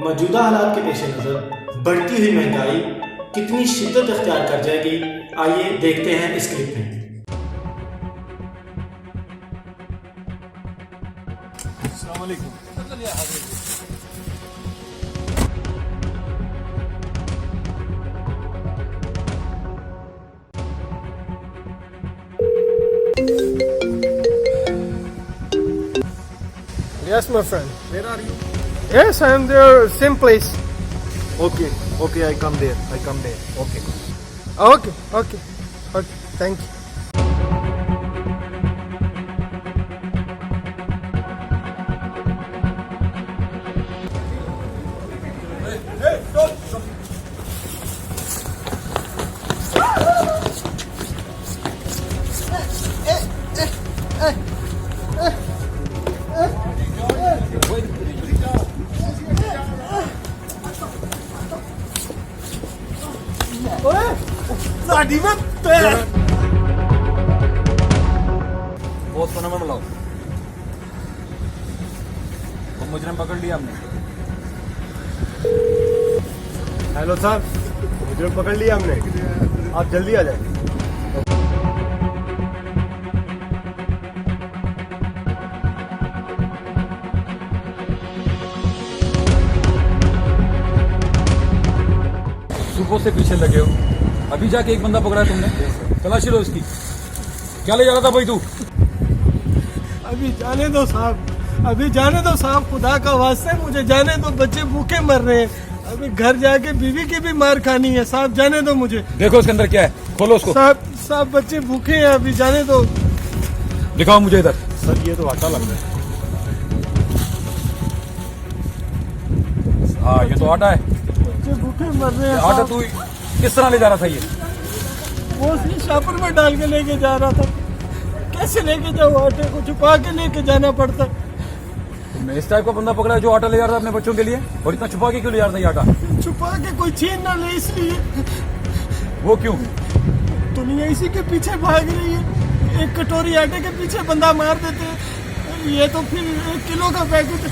मौजूदा हालात के पेश नज़र बढ़ती हुई महंगाई कितनी शिद्दत अख्तियार कर जाएगी, आइए देखते हैं इस क्लिप में। अस्सलाम वालेकुम। Yes, my friend. Where are you? Yes, I am there. Same place. Okay, I come there. Okay. Okay. Thank you. Sari में बहुत फनामा मिलाओ। तो मुजरिम पकड़ लिया हमने। हेलो सर, मुझे पकड़ लिया हमने। आप जल्दी आ जाए। सुबह से पीछे लगे हो, अभी जाके एक बंदा पकड़ा है तुमने। तलाशी लो इसकी। क्या ले जा रहा था भाई तू? अभी जाने दो साहब, खुदा का वास्ते मुझे जाने दो। बच्चे भूखे मर रहे हैं। अभी घर जाके बीवी की भी मार खानी है साहब, जाने दो मुझे। देखो इसके अंदर क्या है, खोलो उसको। साहब बच्चे भूखे हैं, अभी जाने दो। दिखाओ मुझे इधर। सर ये तो आटा लग रहा है। हाँ ये तो आटा है। बच्चे भूखे मर रहे हैं आटा साहब। तू किस तरह ले जा रहा था ये? वो उसी शापर में डाल के लेके जा रहा था। कैसे लेके जाऊँ? आटे को छुपा के लेके जाना पड़ता। तुमने इस टाइप का बंदा पकड़ा है जो आटा ले जा रहा था अपने बच्चों के लिए, और इतना छुपा के क्यों ले जा रहा था ये आटा? छुपा के कोई छीन ना ले इसलिए। वो क्यों? दुनिया इसी के पीछे भाग रही है। एक कटोरी आटे के पीछे बंदा मार देते हैं, ये तो फिर 1 किलो का पैकेट।